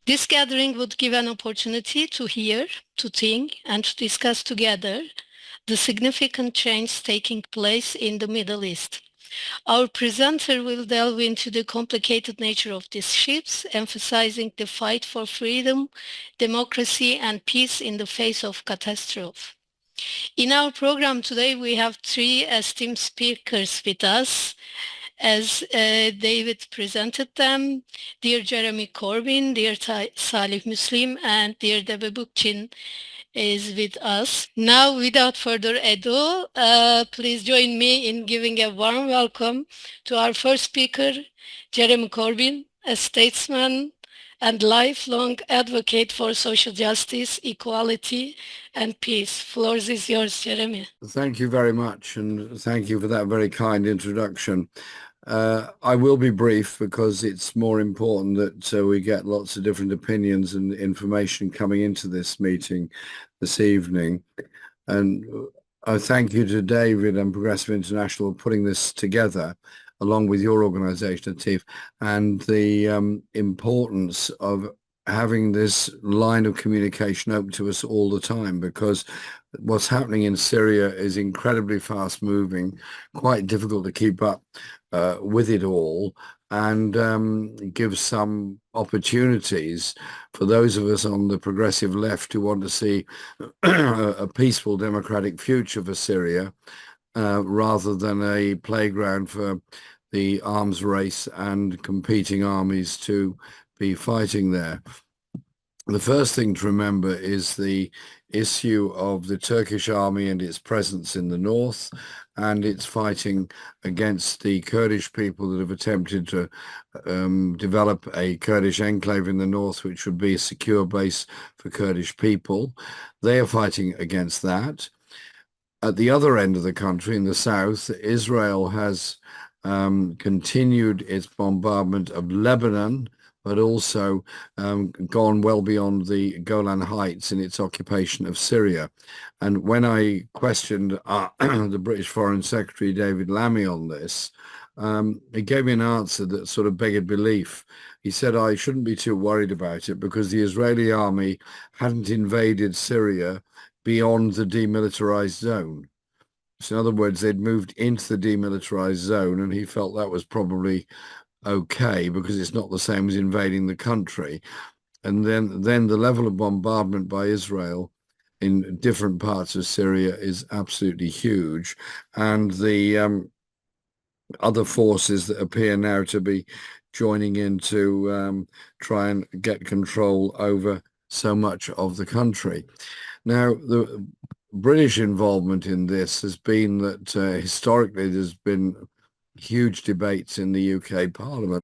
This gathering would give an opportunity to hear, to think, and to discuss together the significant change taking place in the Middle East. Our presenter will delve into the complicated nature of these shifts, emphasizing the fight for freedom, democracy, and peace in the face of catastrophe. In our program today, we have three esteemed speakers with us, as David presented them. Dear Jeremy Corbyn, dear Salih Muslim, and dear Debbie Bookchin is with us. Now, without further ado, please join me in giving a warm welcome to our first speaker, Jeremy Corbyn, a statesman and lifelong advocate for social justice, equality, and peace. Floor is yours, Jeremy. Thank you very much, and thank you for that very kind introduction. I will be brief because it's more important that we get lots of different opinions and information coming into this meeting this evening. And I thank you to David and Progressive International for putting this together, along with your organisation, Latife, and the importance of having this line of communication open to us all the time, because what's happening in Syria is incredibly fast moving, quite difficult to keep up with it all, and gives some opportunities for those of us on the progressive left who want to see a peaceful democratic future for Syria, rather than a playground for the arms race and competing armies to be fighting there. The first thing to remember is the issue of the Turkish army and its presence in the north, and its fighting against the Kurdish people that have attempted to develop a Kurdish enclave in the north, which would be a secure base for Kurdish people. They are fighting against that. At the other end of the country, in the south, Israel has continued its bombardment of Lebanon, but also gone well beyond the Golan Heights in its occupation of Syria. And when I questioned the British Foreign Secretary, David Lammy, on this, he gave me an answer that sort of begged belief. He said I shouldn't be too worried about it because the Israeli army hadn't invaded Syria beyond the demilitarized zone. So in other words, they'd moved into the demilitarized zone, and he felt that was probably okay because it's not the same as invading the country. And then the level of bombardment by Israel in different parts of Syria is absolutely huge. And the other forces that appear now to be joining in to try and get control over so much of the country. Now, the British involvement in this has been that historically there's been huge debates in the UK Parliament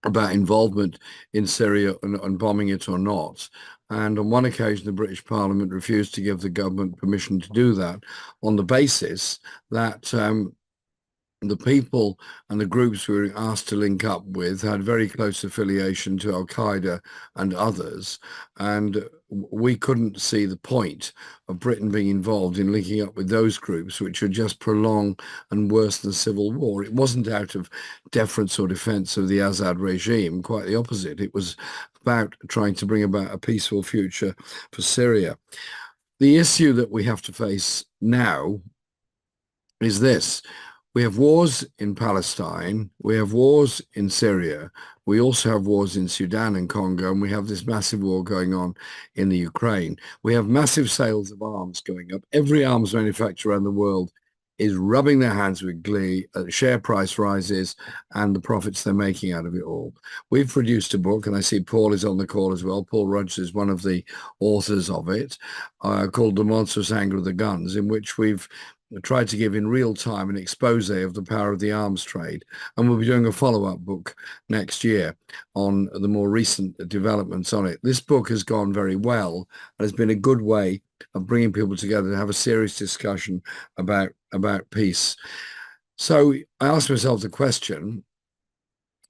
about involvement in Syria and bombing it or not. And on one occasion, the British Parliament refused to give the government permission to do that on the basis that the people and the groups we were asked to link up with had very close affiliation to al-Qaeda and others, and we couldn't see the point of Britain being involved in linking up with those groups, which would just prolong and worsen the civil war. It wasn't out of deference or defense of the Assad regime, quite the opposite. It was about trying to bring about a peaceful future for Syria. The issue that we have to face now is this. We have wars in Palestine, we have wars in Syria, we also have wars in Sudan and Congo, and we have this massive war going on in the Ukraine. We have massive sales of arms going up. Every arms manufacturer around the world is rubbing their hands with glee at share price rises and the profits they're making out of it all. We've produced a book, and I see Paul is on the call as well. Paul Rogers is one of the authors of it, called The Monstrous Anger of the Guns, in which we've tried to give in real time an expose of the power of the arms trade. And we'll be doing a follow-up book next year on the more recent developments on it. This book has gone very well and has been a good way of bringing people together to have a serious discussion about peace. So I asked myself the question,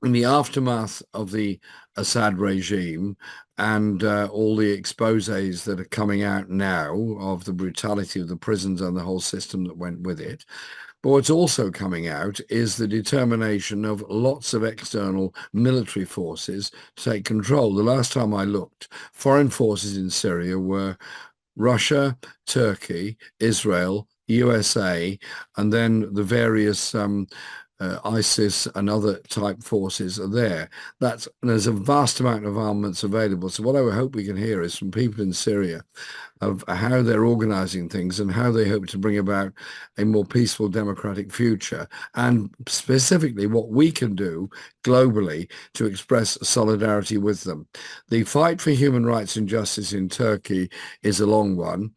in the aftermath of the Assad regime and all the exposés that are coming out now of the brutality of the prisons and the whole system that went with it, But what's also coming out is the determination of lots of external military forces to take control. The last time I looked, foreign forces in Syria were Russia, Turkey, Israel, USA, and then the various ISIS and other type forces are there. There's a vast amount of armaments available. So what I would hope we can hear is from people in Syria of how they're organizing things and how they hope to bring about a more peaceful democratic future, and specifically what we can do globally to express solidarity with them. The fight for human rights and justice in Turkey is a long one.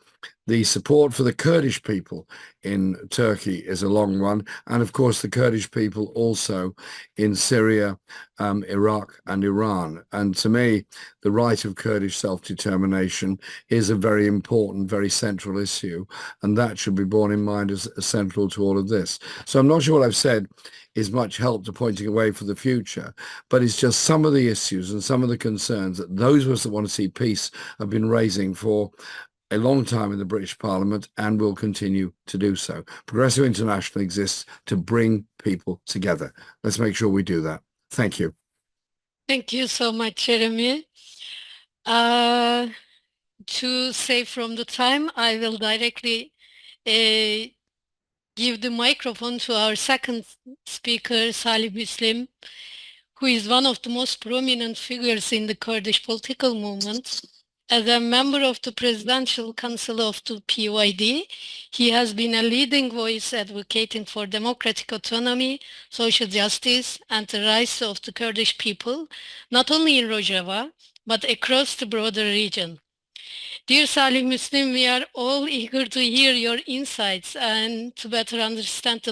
The support for the Kurdish people in Turkey is a long one. And of course, the Kurdish people also in Syria, Iraq and Iran. And to me, the right of Kurdish self-determination is a very important, very central issue. And that should be borne in mind as central to all of this. So I'm not sure what I've said is much help to pointing away for the future, but it's just some of the issues and some of the concerns that those of us that want to see peace have been raising for a long time in the British Parliament and will continue to do so. Progressive International exists to bring people together. Let's make sure we do that. Thank you. Thank you so much, Jeremy. To save from the time, I will directly give the microphone to our second speaker, Salih Muslim, who is one of the most prominent figures in the Kurdish political movement. As a member of the Presidential Council of the PYD, he has been a leading voice advocating for democratic autonomy, social justice, and the rights of the Kurdish people, not only in Rojava, but across the broader region. Dear Salih Muslim, we are all eager to hear your insights and to better understand the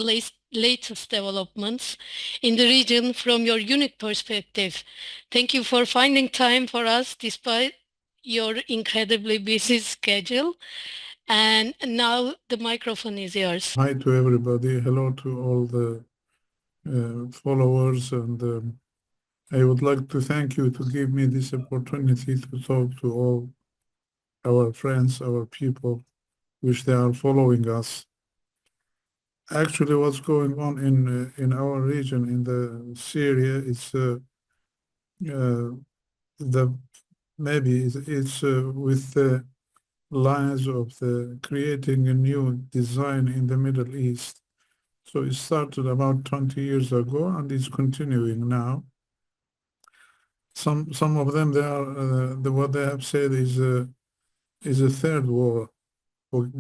latest developments in the region from your unique perspective. Thank you for finding time for us despite your incredibly busy schedule. And now the microphone is yours. Hi to everybody. Hello to all the followers. And I would like to thank you to give me this opportunity to talk to all our friends, our people, which they are following us. Actually, what's going on in our region, in the Syria, it's with the lines of the creating a new design in the Middle East. So it started about 20 years ago and it's continuing now. Some of them, they are what they have said is a third war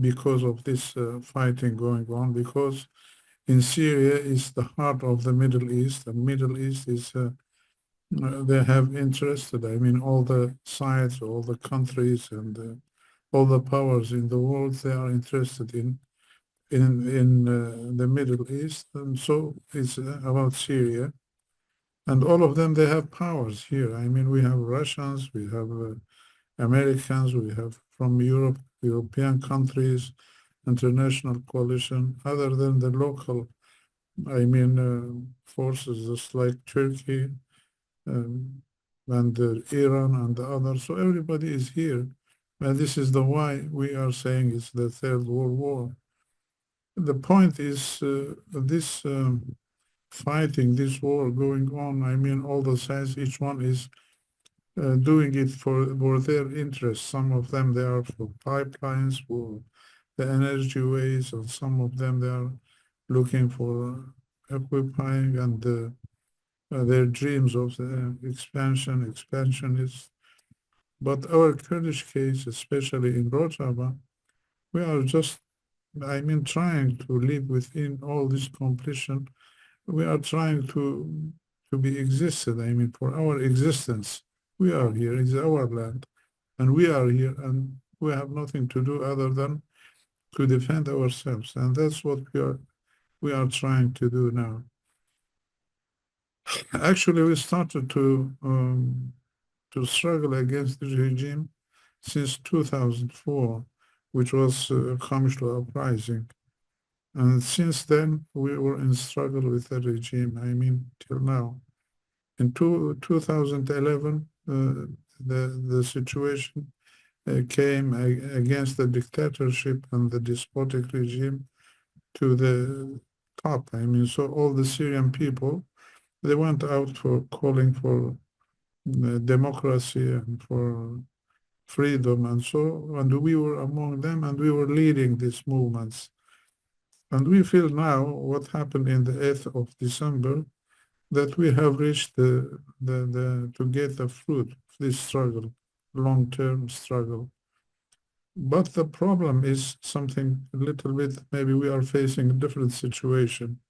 because of this fighting going on, because in Syria is the heart of the Middle East, and Middle East is they have interested, I mean, all the sides, all the countries and all the powers in the world, they are interested in the Middle East. And so it's about Syria. And all of them, they have powers here. I mean, we have Russians, we have Americans, we have from Europe, European countries, international coalition, other than the local, I mean, forces just like Turkey and Iran and the others. So everybody is here. And this is the why we are saying it's the Third World War. The point is this fighting, this war going on, I mean, all the sides, each one is doing it for their interests. Some of them, they are for pipelines, for the energy ways, and some of them, they are looking for occupying and their dreams of the expansionists. But our Kurdish case, especially in Rojava, we are just, I mean, trying to live within all this completion. We are trying to be existed, I mean, for our existence. We are here, it's our land, and we are here, and we have nothing to do other than to defend ourselves. And that's what we are trying to do now. Actually, we started to struggle against the regime since 2004, which was a Kamishlo uprising. And since then, we were in struggle with the regime, I mean, till now. In 2011, the situation came against the dictatorship and the despotic regime to the top. I mean, so all the Syrian people, they went out for calling for democracy and for freedom and so, and we were among them and we were leading these movements. And we feel now what happened in the 8th of December, that we have reached to get the fruit of this struggle, long-term struggle. But the problem is something a little bit, maybe we are facing a different situation.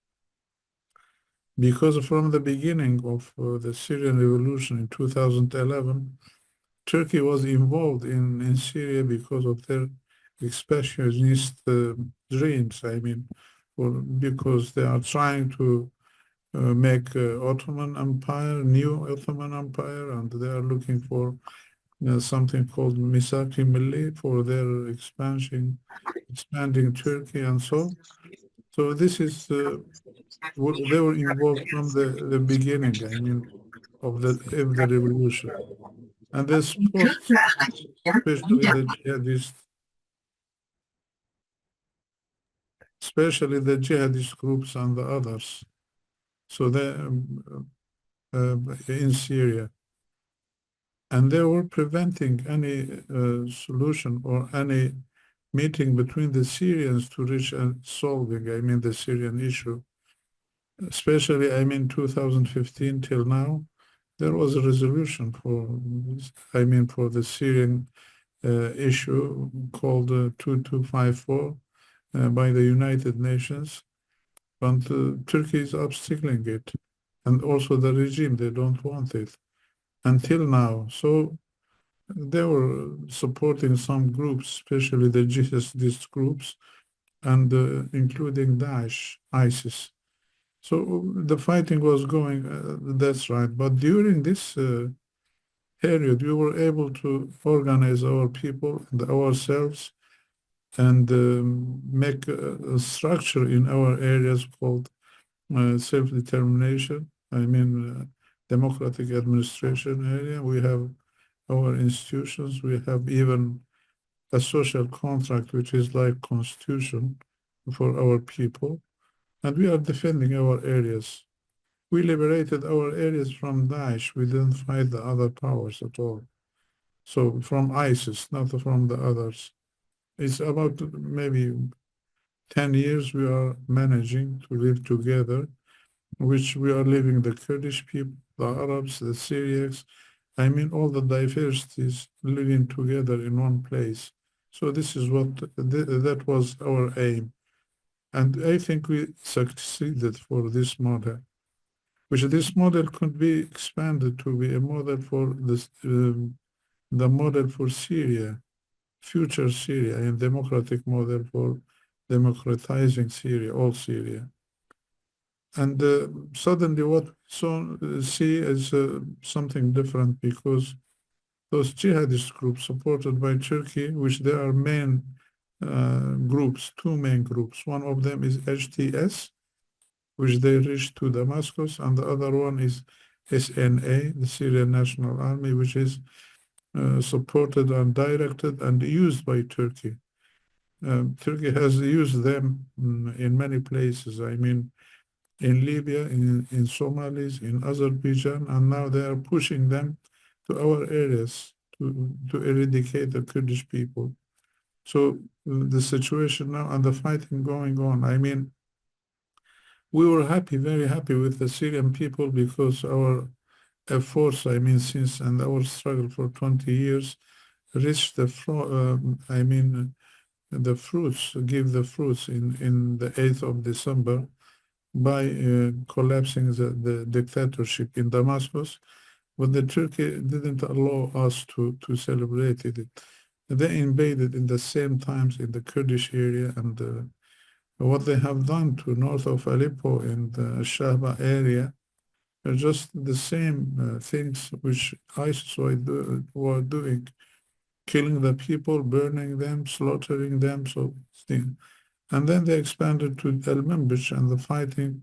Because from the beginning of the Syrian revolution in 2011, Turkey was involved in Syria because of their expansionist dreams. I mean, because they are trying to make Ottoman Empire, new Ottoman Empire, and they are looking for something called Misaki Milli for their expanding Turkey and so. So this is they were involved from the beginning. I mean, of the revolution, and they support especially the jihadist groups and the others. So they in Syria. And they were preventing any solution or any meeting between the Syrians to reach solving, I mean, the Syrian issue. Especially, I mean, 2015 till now, there was a resolution for, I mean, for the Syrian issue called 2254 by the United Nations. But Turkey is obstacling it. And also the regime, they don't want it until now. So they were supporting some groups, especially the jihadist groups, and including Daesh, ISIS. So the fighting was going, that's right. But during this period, we were able to organize our people and ourselves and make a structure in our areas called self-determination. I mean, democratic administration area. We have our institutions. We have even a social contract, which is like constitution for our people. And we are defending our areas. We liberated our areas from Daesh. We didn't fight the other powers at all. So from ISIS, not from the others. It's about maybe 10 years we are managing to live together, which we are living the Kurdish people, the Arabs, the Syrians, I mean all the diversities living together in one place. So this is what, that was our aim. And I think we succeeded for this model, which this model could be expanded to be a model for this, the model for Syria, future Syria, and democratic model for democratizing Syria, all Syria. And suddenly what we see is something different, because those jihadist groups supported by Turkey, which there are main groups, two main groups. One of them is HTS, which they reached to Damascus, and the other one is SNA, the Syrian National Army, which is supported and directed and used by Turkey. Turkey has used them in many places. I mean, in Libya, in Somalis, in Azerbaijan, and now they are pushing them to our areas to eradicate the Kurdish people. So the situation now and the fighting going on, I mean, we were happy, very happy with the Syrian people, because our efforts, I mean, since and our struggle for 20 years reached the the fruits, give the fruits in the 8th of December by collapsing the dictatorship in Damascus. But the Turkey didn't allow us to celebrate it. They invaded in the same times in the Kurdish area, and what they have done to north of Aleppo in the Shahba area are just the same things which ISIS were doing, killing the people, burning them, slaughtering them, so and then they expanded to Al-Manbij, and the fighting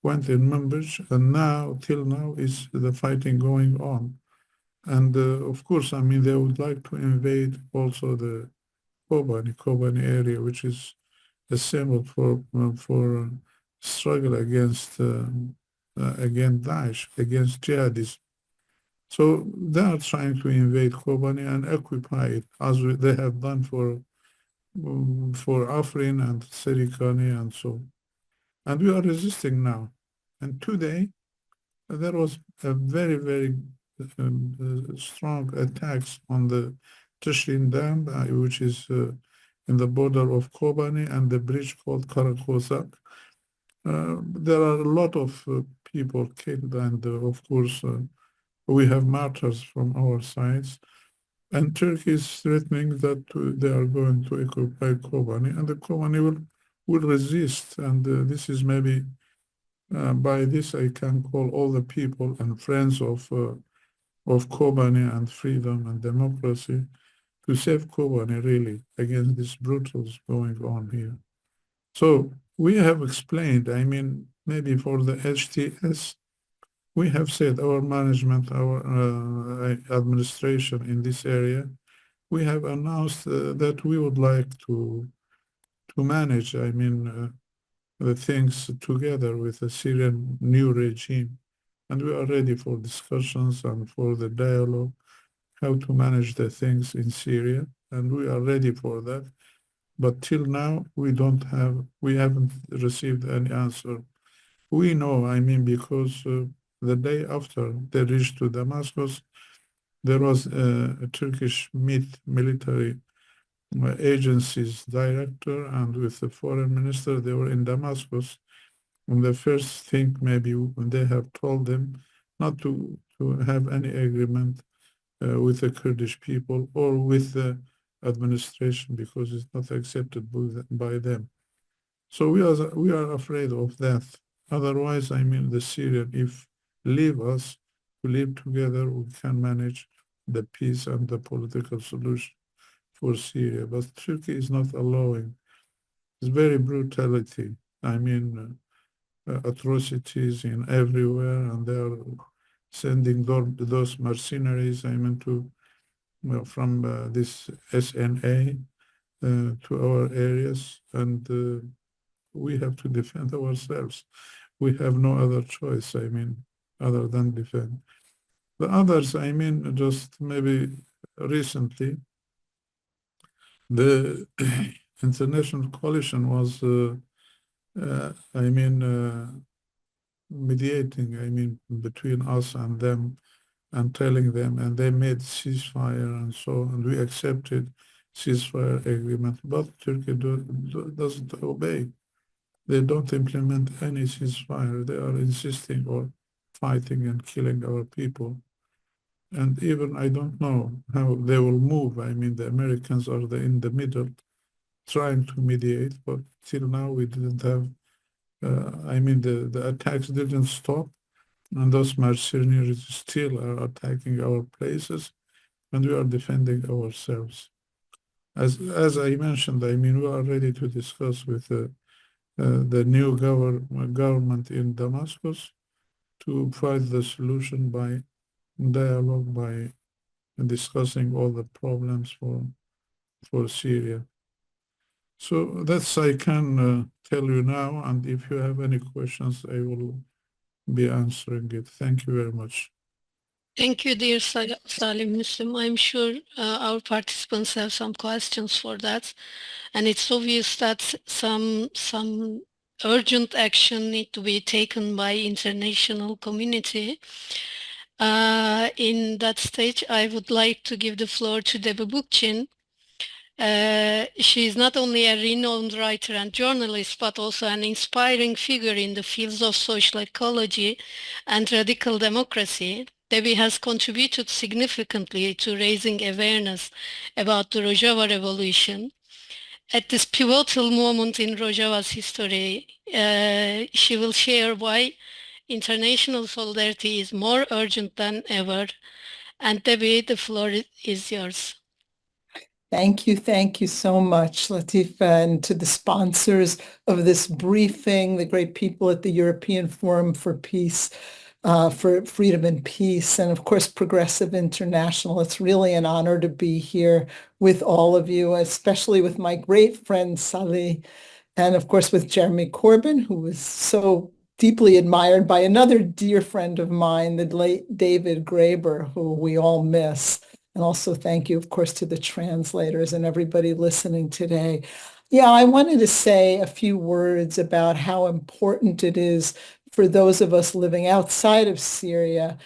went in Manbij, and now, till now, is the fighting going on. And of course, I mean, they would like to invade also the Kobani area, which is a symbol for struggle against Daesh, against jihadism. So they are trying to invade Kobani and occupy it, as they have done for Afrin and Serikani and so. And we are resisting now. And today, there was a very, very strong attacks on the Tishrin Dam, which is in the border of Kobani, and the bridge called Karakozak. There are a lot of people killed, and of course, we have martyrs from our sides. And Turkey is threatening that they are going to occupy Kobani, and the Kobani will resist. And this is maybe, by this I can call all the people and friends of Kobani and freedom and democracy to save Kobani really against this brutals going on here. So we have explained, I mean, maybe for the HTS, we have said our management, our administration in this area, we have announced that we would like to manage, I mean, the things together with the Syrian new regime. And we are ready for discussions and for the dialogue, how to manage the things in Syria. And we are ready for that. But till now, we haven't received any answer. We know, I mean, because the day after they reached to Damascus, there was a Turkish military agency's director and with the foreign minister, they were in Damascus. And the first thing maybe they have told them not to have any agreement with the Kurdish people or with the administration because it's not accepted by them. So we are afraid of that. Otherwise, I mean, the Syrian, if leave us to live together, we can manage the peace and the political solution for Syria. But Turkey is not allowing. It's very brutality. I mean, atrocities in everywhere, and they are sending those mercenaries, I mean, from this SNA to our areas, and we have to defend ourselves. We have no other choice, I mean, other than defend. The others, I mean, just maybe recently, the international coalition was, I mean, mediating, I mean, between us and them and telling them, and they made ceasefire and so on. We accepted ceasefire agreement, but Turkey doesn't obey. They don't implement any ceasefire. They are insisting on fighting and killing our people. And even I don't know how they will move. I mean, the Americans are in the middle trying to mediate, but till now we didn't have, I mean, the attacks didn't stop, and those mercenaries still are attacking our places, and we are defending ourselves. As I mentioned, I mean, we are ready to discuss with the new government in Damascus to find the solution by dialogue, by discussing all the problems for Syria. So that's I can tell you now, and if you have any questions, I will be answering it. Thank you very much. Thank you, dear Salih Muslim. I'm sure our participants have some questions for that. And it's obvious that some urgent action need to be taken by international community. In that stage, I would like to give the floor to Debbie Bookchin. She is not only a renowned writer and journalist, but also an inspiring figure in the fields of social ecology and radical democracy. Debbie has contributed significantly to raising awareness about the Rojava revolution. At this pivotal moment in Rojava's history, she will share why international solidarity is more urgent than ever. And Debbie, the floor is yours. Thank you so much, Latife, and to the sponsors of this briefing, the great people at the European Forum for Peace, for Freedom and Peace, and of course, Progressive International. It's really an honor to be here with all of you, especially with my great friend Salih and of course with Jeremy Corbyn, who was so deeply admired by another dear friend of mine, the late David Graeber, who we all miss. And also thank you, of course, to the translators and everybody listening today. Yeah, I wanted to say a few words about how important it is for those of us living outside of Syria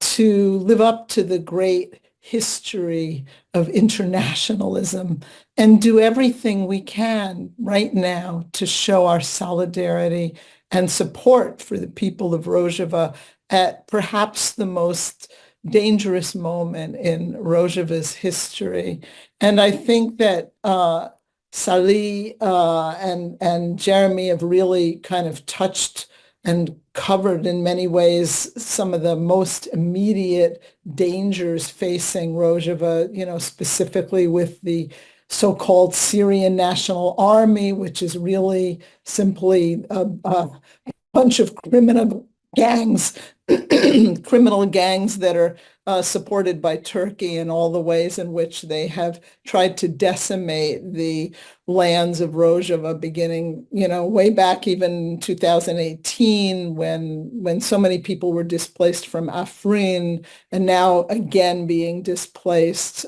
to live up to the great history of internationalism and do everything we can right now to show our solidarity and support for the people of Rojava at perhaps the most dangerous moment in Rojava's history. And I think that Salih and Jeremy have really kind of touched and covered in many ways some of the most immediate dangers facing Rojava, specifically with the so-called Syrian National Army, which is really simply a bunch of criminal gangs that are supported by Turkey in all the ways in which they have tried to decimate the lands of Rojava, beginning, way back even 2018 when so many people were displaced from Afrin, and now again being displaced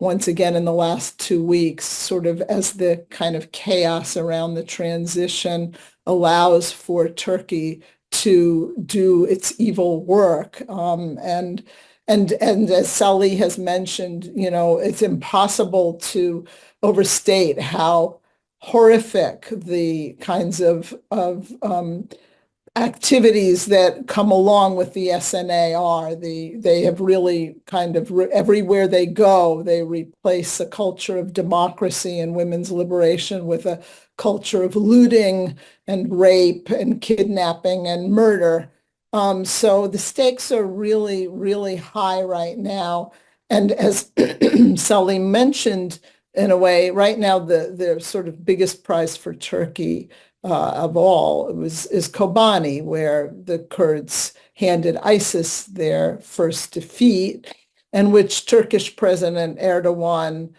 once again in the last 2 weeks, sort of as the kind of chaos around the transition allows for Turkey to do its evil work. And as Salih has mentioned, it's impossible to overstate how horrific the kinds of activities that come along with the SNA are. They have really kind of, everywhere they go, they replace a culture of democracy and women's liberation with a culture of looting and rape and kidnapping and murder. So the stakes are really, really high right now. And as Salih mentioned, in a way, right now, the sort of biggest prize for Turkey of all is Kobani, where the Kurds handed ISIS their first defeat, and which Turkish President Erdogan,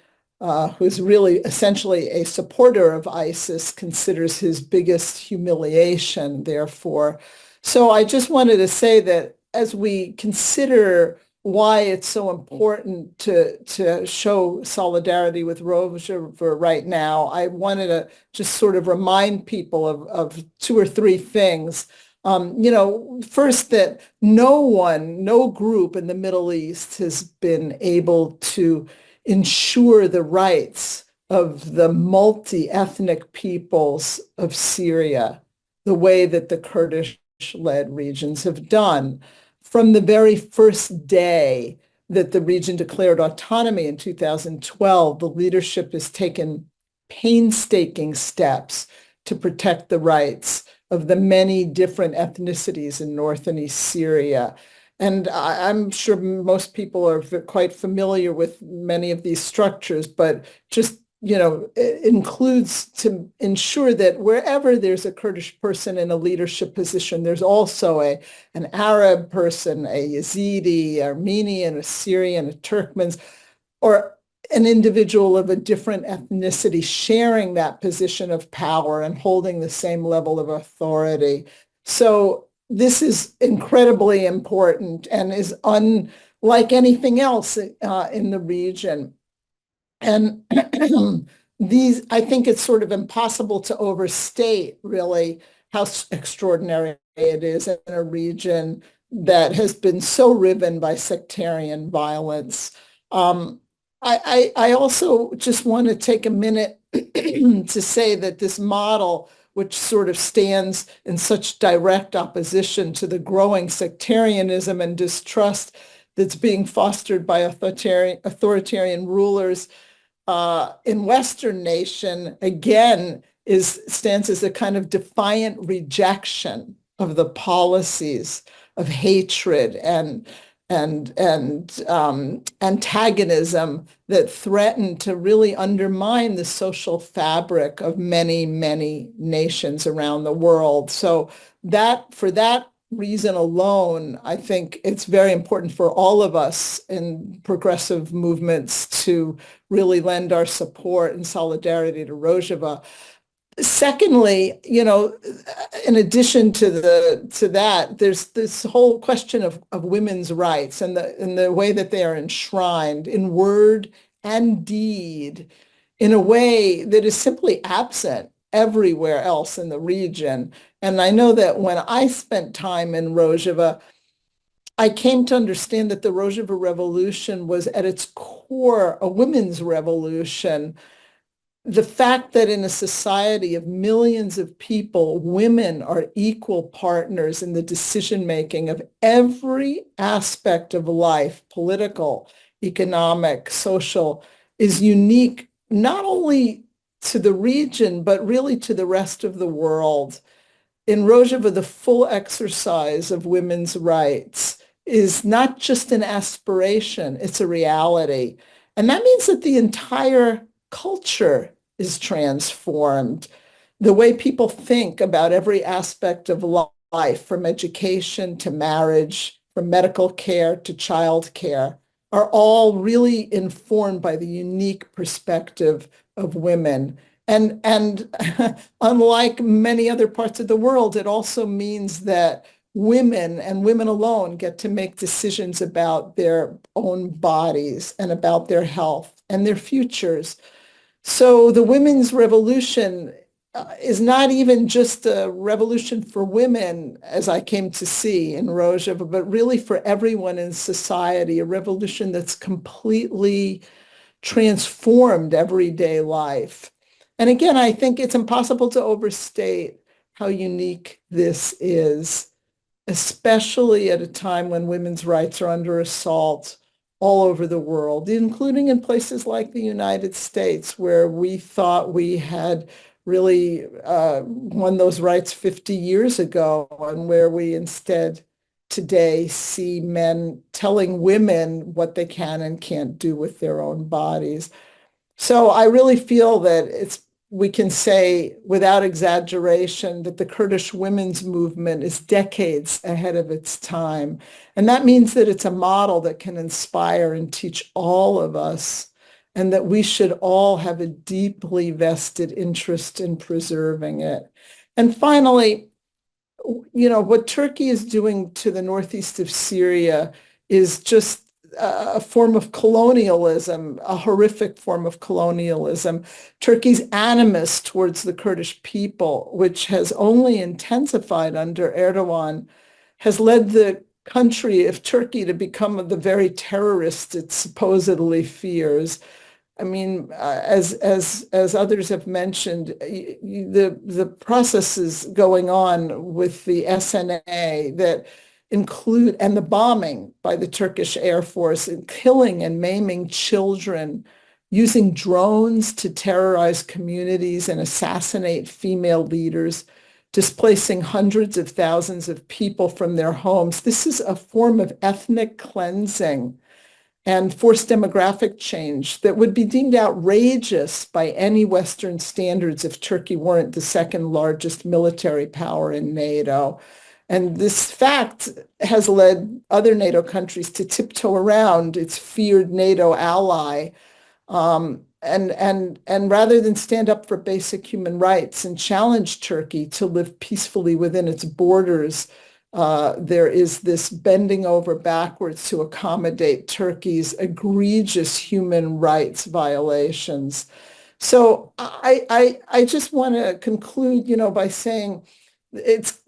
who's really essentially a supporter of ISIS, considers his biggest humiliation, therefore. So I just wanted to say that as we consider why it's so important to show solidarity with Rojava right now, I wanted to just sort of remind people of 2 or 3 things. First, that no group in the Middle East has been able to ensure the rights of the multi-ethnic peoples of Syria the way that the Kurdish-led regions have done. From the very first day that the region declared autonomy in 2012, the leadership has taken painstaking steps to protect the rights of the many different ethnicities in North and East Syria. And I'm sure most people are quite familiar with many of these structures, but just, it includes to ensure that wherever there's a Kurdish person in a leadership position, there's also an Arab person, a Yazidi, Armenian, a Syrian, a Turkmen, or an individual of a different ethnicity sharing that position of power and holding the same level of authority. So this is incredibly important and is unlike anything else in the region. And I think it's sort of impossible to overstate really how extraordinary it is in a region that has been so riven by sectarian violence. I also just want to take a minute to say that this model, which sort of stands in such direct opposition to the growing sectarianism and distrust that's being fostered by authoritarian rulers in Western nation, again, stands as a kind of defiant rejection of the policies of hatred and antagonism that threaten to really undermine the social fabric of many, many nations around the world. So for that reason alone, I think it's very important for all of us in progressive movements to really lend our support and solidarity to Rojava. Secondly, in addition to that, there's this whole question of women's rights and the way that they are enshrined in word and deed in a way that is simply absent everywhere else in the region. And I know that when I spent time in Rojava, I came to understand that the Rojava Revolution was at its core a women's revolution. The fact that in a society of millions of people, women are equal partners in the decision-making of every aspect of life, political, economic, social, is unique not only to the region, but really to the rest of the world. In Rojava, the full exercise of women's rights is not just an aspiration, it's a reality. And that means that the entire culture is transformed. The way people think about every aspect of life, from education to marriage, from medical care to child care, are all really informed by the unique perspective of women. And unlike many other parts of the world, it also means that women and women alone get to make decisions about their own bodies and about their health and their futures. So the women's revolution is not even just a revolution for women, as I came to see in Rojava, but really for everyone in society, a revolution that's completely transformed everyday life. And again, I think it's impossible to overstate how unique this is, especially at a time when women's rights are under assault all over the world, including in places like the United States, where we thought we had really won those rights 50 years ago, and where we instead today see men telling women what they can and can't do with their own bodies. So I really feel that we can say without exaggeration that the Kurdish women's movement is decades ahead of its time. And that means that it's a model that can inspire and teach all of us, and that we should all have a deeply vested interest in preserving it. And finally, what Turkey is doing to the northeast of Syria is just a form of colonialism, a horrific form of colonialism. Turkey's animus towards the Kurdish people, which has only intensified under Erdogan, has led the country of Turkey to become the very terrorist it supposedly fears. I mean, as others have mentioned, the processes going on with the SNA that include, and the bombing by the Turkish Air Force, and killing and maiming children, using drones to terrorize communities and assassinate female leaders, displacing hundreds of thousands of people from their homes. This is a form of ethnic cleansing and forced demographic change that would be deemed outrageous by any Western standards if Turkey weren't the second largest military power in NATO. And this fact has led other NATO countries to tiptoe around its feared NATO ally. And rather than stand up for basic human rights and challenge Turkey to live peacefully within its borders, there is this bending over backwards to accommodate Turkey's egregious human rights violations. So I just want to conclude, by saying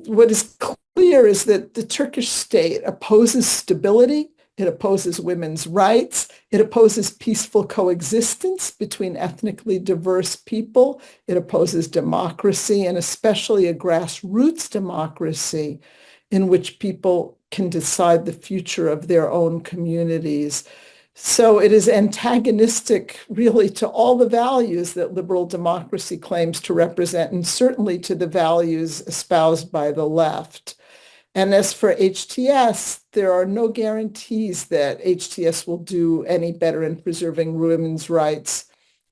what is clear is that the Turkish state opposes stability, it opposes women's rights, it opposes peaceful coexistence between ethnically diverse people, it opposes democracy, and especially a grassroots democracy in which people can decide the future of their own communities. So it is antagonistic, really, to all the values that liberal democracy claims to represent, and certainly to the values espoused by the left. And as for HTS, there are no guarantees that HTS will do any better in preserving women's rights,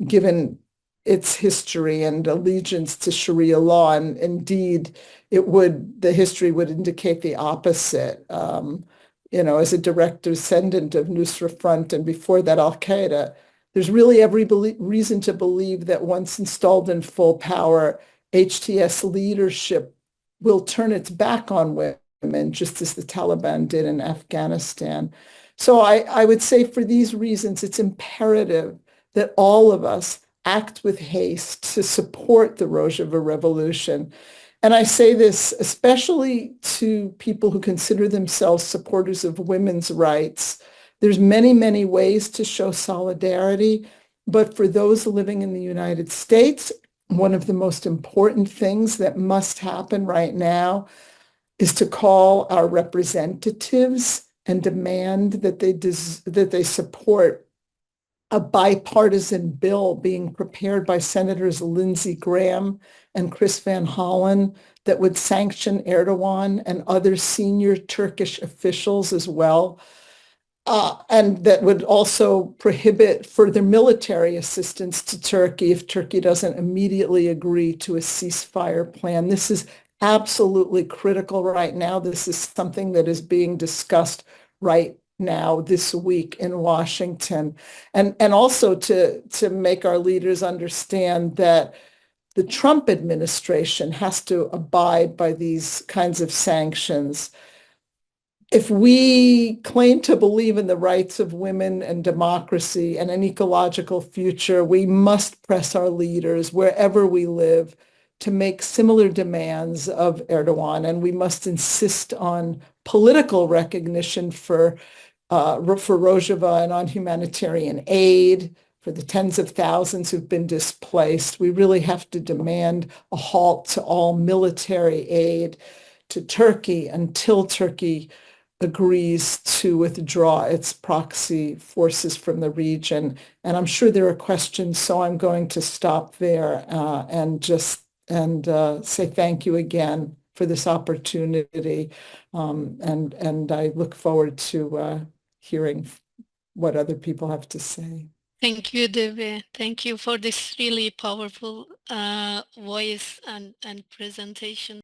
given its history and allegiance to Sharia law. And indeed, the history would indicate the opposite. As a direct descendant of Nusra Front and before that Al-Qaeda, there's really every reason to believe that once installed in full power, HTS leadership will turn its back on women, just as the Taliban did in Afghanistan. So I would say for these reasons, it's imperative that all of us act with haste to support the Rojava revolution. And I say this especially to people who consider themselves supporters of women's rights. There's many, many ways to show solidarity, but for those living in the United States, one of the most important things that must happen right now is to call our representatives and demand that they support a bipartisan bill being prepared by Senators Lindsey Graham and Chris Van Hollen that would sanction Erdogan and other senior Turkish officials as well, and that would also prohibit further military assistance to Turkey if Turkey doesn't immediately agree to a ceasefire plan. This is absolutely critical right now. This is something that is being discussed right now this week in Washington, and also to make our leaders understand that the Trump administration has to abide by these kinds of sanctions. If we claim to believe in the rights of women and democracy and an ecological future, we must press our leaders wherever we live to make similar demands of Erdogan, and we must insist on political recognition for Rojava and on humanitarian aid for the tens of thousands who've been displaced. We really have to demand a halt to all military aid to Turkey until Turkey agrees to withdraw its proxy forces from the region. And I'm sure there are questions, so I'm going to stop there and say thank you again for this opportunity. And I look forward to hearing what other people have to say. Thank you, Devi. Thank you for this really powerful voice and presentation.